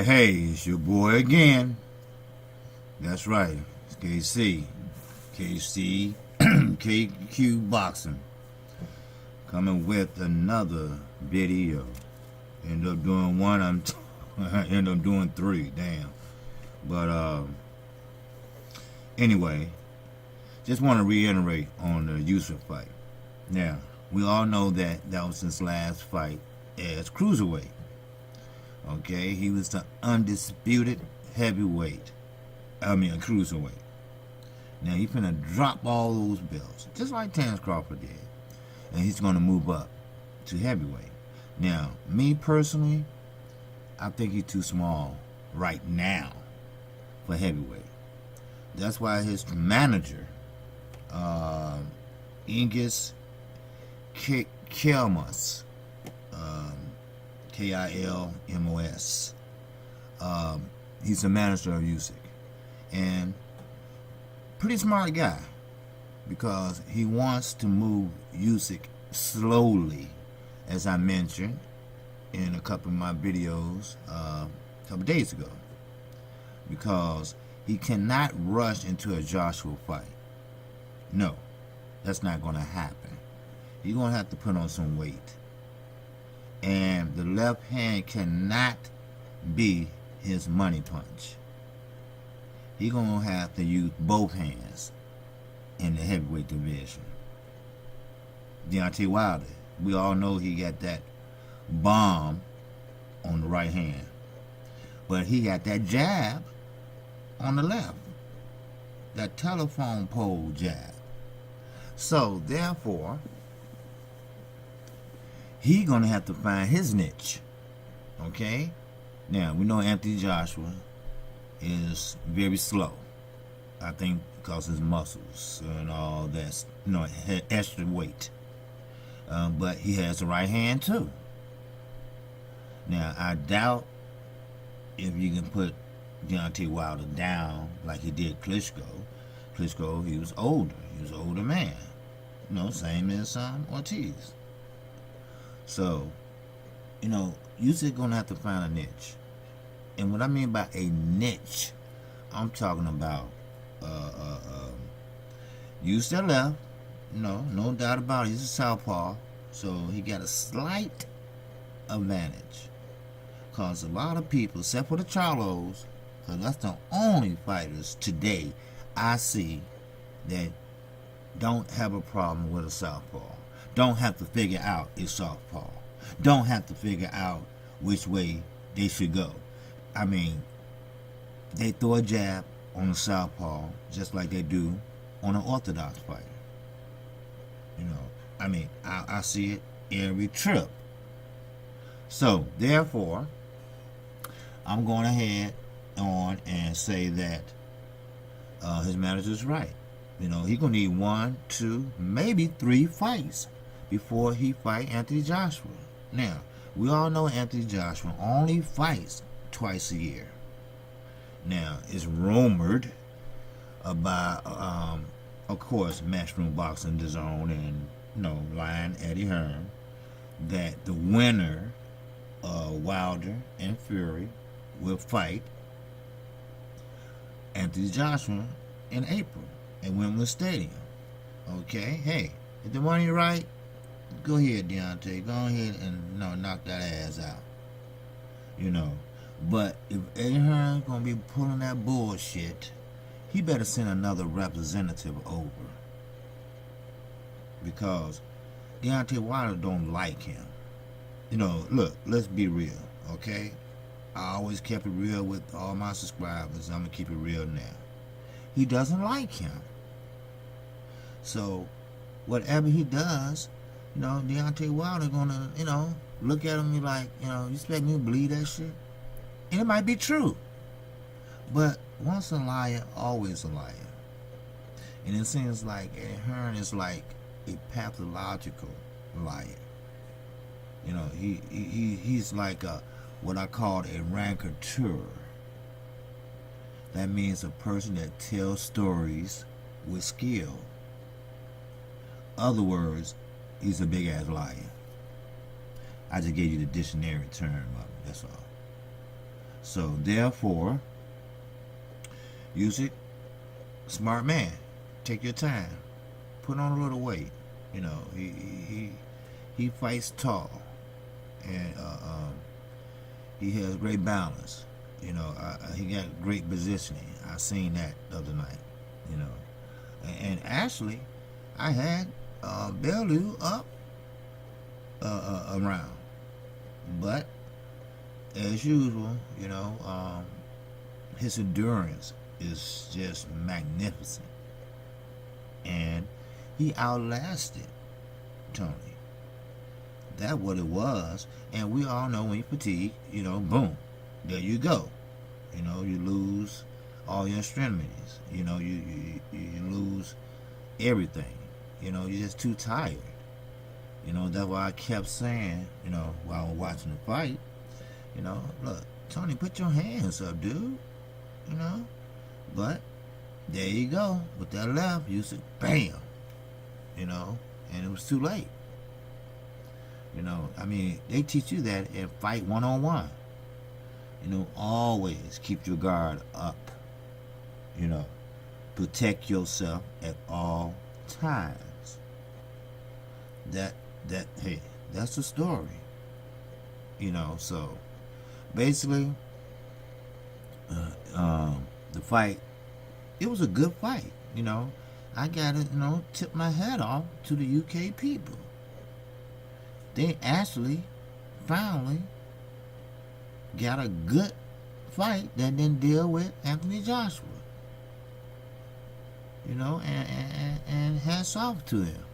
Hey, it's your boy again. That's right, it's KC, KQ Boxing, coming with another video. End up doing one, end up doing three, damn. But anyway, just want to reiterate on the Usyk fight. Now, we all know that was his last fight as Cruiserweight. Okay, he was the undisputed heavyweight. Cruiserweight. Now he's gonna drop all those belts, just like Terence Crawford did, and he's gonna move up to heavyweight. Now, me personally, I think he's too small right now for heavyweight. That's why his manager, Ingus Kilmus, Kilmos. He's the manager of Usyk, and pretty smart guy, because he wants to move Usyk slowly, as I mentioned in a couple of my videos a couple days ago, because he cannot rush into a Joshua fight. No, that's not going to happen. He's going to have to put on some weight. And the left hand cannot be his money punch. He's going to have to use both hands in the heavyweight division. Deontay Wilder, we all know he got that bomb on the right hand, but he got that jab on the left, that telephone pole jab. So therefore, he's going to have to find his niche. Okay? Now, we know Anthony Joshua is very slow. I think because his muscles and all that, extra weight. But he has the right hand too. Now, I doubt if you can put Deontay Wilder down like he did Klitschko. Klitschko, he was older. He was an older man. Same as Ortiz. So, Usyk gonna have to find a niche. And what I mean by a niche, I'm talking about use their left. No doubt about it. He's a southpaw, so he got a slight advantage. Cause a lot of people, except for the Charlos, cause that's the only fighters today I see that don't have a problem with a southpaw. Don't have to figure out a southpaw. Don't have to figure out which way they should go. I mean, they throw a jab on a southpaw just like they do on an orthodox fighter. I see it every trip. So, therefore, I'm going ahead on and say that his manager's right. He's going to need 1, 2, maybe 3 fights before he fight Anthony Joshua. Now, we all know Anthony Joshua only fights twice a year. Now, it's rumored about, of course, Matchroom Boxing, DAZN, and Lion Eddie Hearn, that the winner, Wilder and Fury, will fight Anthony Joshua in April at Wembley Stadium. Okay, hey, if the money right, go ahead, Deontay. Go ahead and knock that ass out. But if Eddie Hearn's gonna be pulling that bullshit, he better send another representative over, because Deontay Wilder don't like him. Look, let's be real, okay? I always kept it real with all my subscribers. I'm gonna keep it real now. He doesn't like him. So whatever he does, Deontay Wilder gonna, look at him and be like, you expect me to believe that shit? And it might be true. But once a liar, always a liar. And it seems like Eddie Hearn is like a pathological liar. He's like what I call a raconteur. That means a person that tells stories with skill. Other words, he's a big ass liar. I just gave you the dictionary term of it, that's all. So therefore, Usyk, smart man. Take your time. Put on a little weight. He fights tall, and he has great balance. He got great positioning. I seen that the other night. And actually, I had Bellew up around, but as usual, his endurance is just magnificent, and he outlasted Tony. That's what it was, and we all know when you fatigue, boom, there you go. You lose all your extremities. You lose everything. You're just too tired. That's why I kept saying, while I was watching the fight, look, Tony, put your hands up, dude. But there you go. With that left, you said, bam. And it was too late. They teach you that in fight one-on-one. Always keep your guard up. Protect yourself at all times. Hey, that's the story. So basically, the fight, it was a good fight. I gotta, tip my hat off to the UK people. They actually, finally, got a good fight that didn't deal with Anthony Joshua. And hats off to him.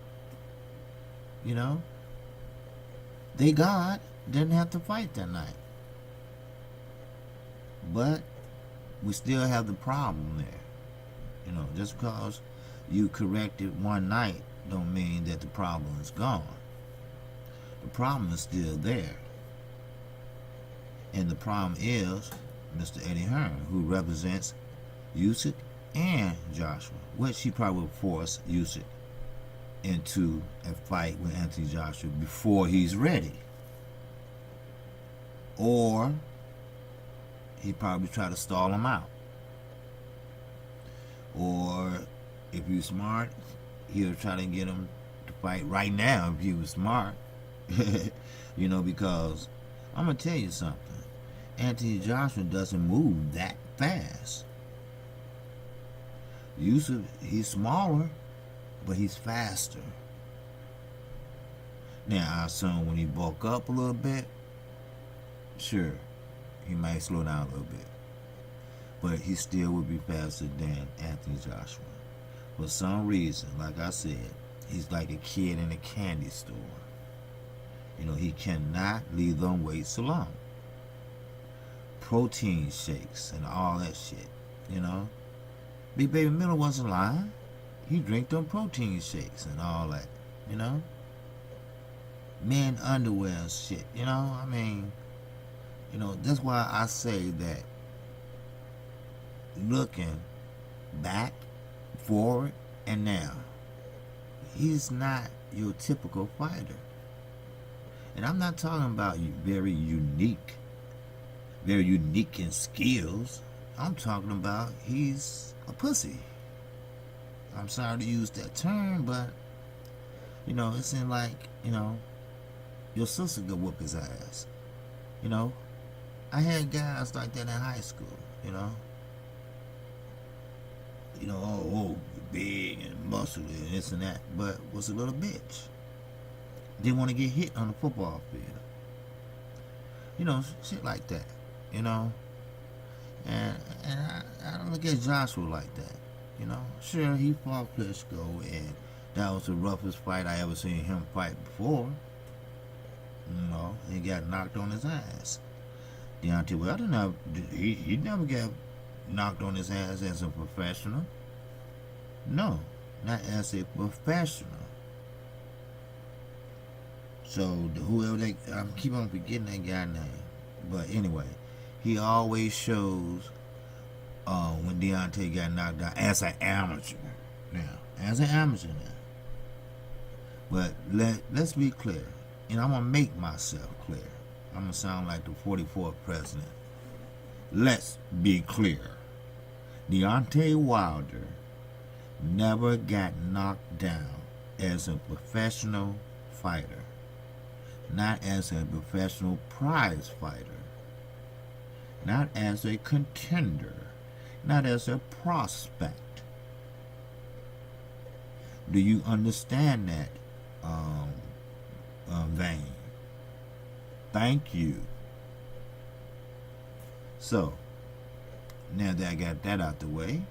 They God didn't have to fight that night. But we still have the problem there. Just because you corrected one night don't mean that the problem is gone. The problem is still there. And the problem is Mr. Eddie Hearn, who represents Usyk and Joshua, which he probably will force Usyk into a fight with Anthony Joshua before he's ready. Or he probably try to stall him out. Or if he's smart, he'll try to get him to fight right now if he was smart. Because I'm going to tell you something. Anthony Joshua doesn't move that fast. Usyk, he's smaller, but he's faster. Now, I assume when he bulk up a little bit, sure, he might slow down a little bit. But he still would be faster than Anthony Joshua. For some reason, like I said, he's like a kid in a candy store. He cannot leave them weights alone. Protein shakes and all that shit, Big Baby Miller wasn't lying. He drank them protein shakes and all that, Men underwear and shit, that's why I say that looking back, forward, and now, he's not your typical fighter. And I'm not talking about very unique in skills. I'm talking about he's a pussy. I'm sorry to use that term, but it's in like, your sister could whoop his ass. I had guys like that in high school, big and muscly and this and that, but was a little bitch. Didn't want to get hit on the football field. Shit like that, And I don't look at Joshua like that, Sure, he fought Klitschko and That was the roughest fight I ever seen him fight before. You know, he got knocked on his ass. Deontay Wilder he never got knocked on his ass as a professional. No, not as a professional. So whoever I keep on forgetting that guy's name. But anyway, he always shows when Deontay got knocked out as an amateur. Now, as an amateur now. But let's be clear. And I'm going to make myself clear. I'm going to sound like the 44th president. Let's be clear. Deontay Wilder never got knocked down as a professional fighter. Not as a professional prize fighter. Not as a contender. Not as a prospect. Do you understand that, vein? Thank you. So, now that I got that out the way,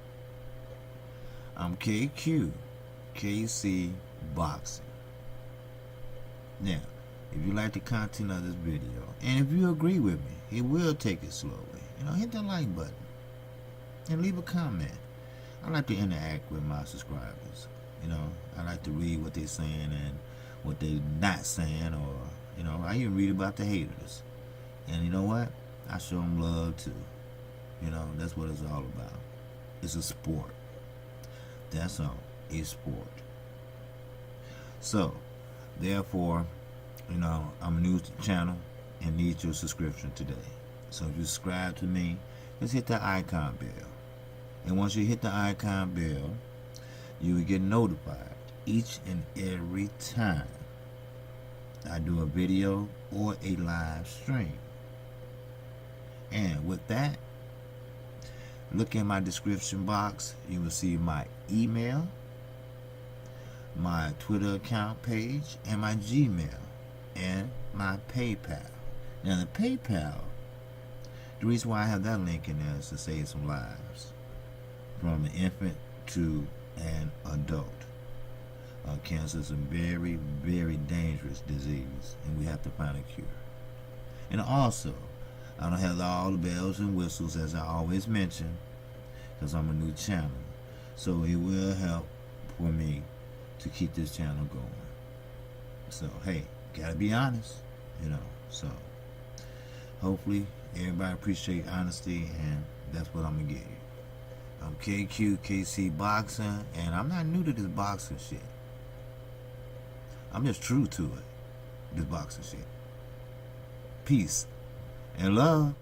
I'm KQ, KC Boxing. Now, if you like the content of this video, and if you agree with me, he will take it slowly. You know, hit that like button and leave a comment. I like to interact with my subscribers. You know, I like to read what they're saying and what they're not saying, or, you know, I even read about the haters. And you know what? I show them love too. You know, that's what it's all about. It's a sport. That's all. A sport. So, therefore, you know, I'm new to the channel and need your subscription today. So if you subscribe to me, just hit the icon bell. And once you hit the icon bell, you will get notified each and every time I do a video or a live stream. And with that, look in my description box. You will see my email, my Twitter account page, and my Gmail, and my PayPal. Now the PayPal, the reason why I have that link in there is to save some lives. From an infant to an adult. Cancer is a very, very dangerous disease, and we have to find a cure. And also, I don't have all the bells and whistles as I always mention, because I'm a new channel. So it will help for me to keep this channel going. So hey, gotta be honest, you know. So hopefully everybody appreciate honesty, and that's what I'm gonna give you. I'm KC Boxing, and I'm not new to this boxing shit. I'm just true to it, this boxing shit. Peace and love.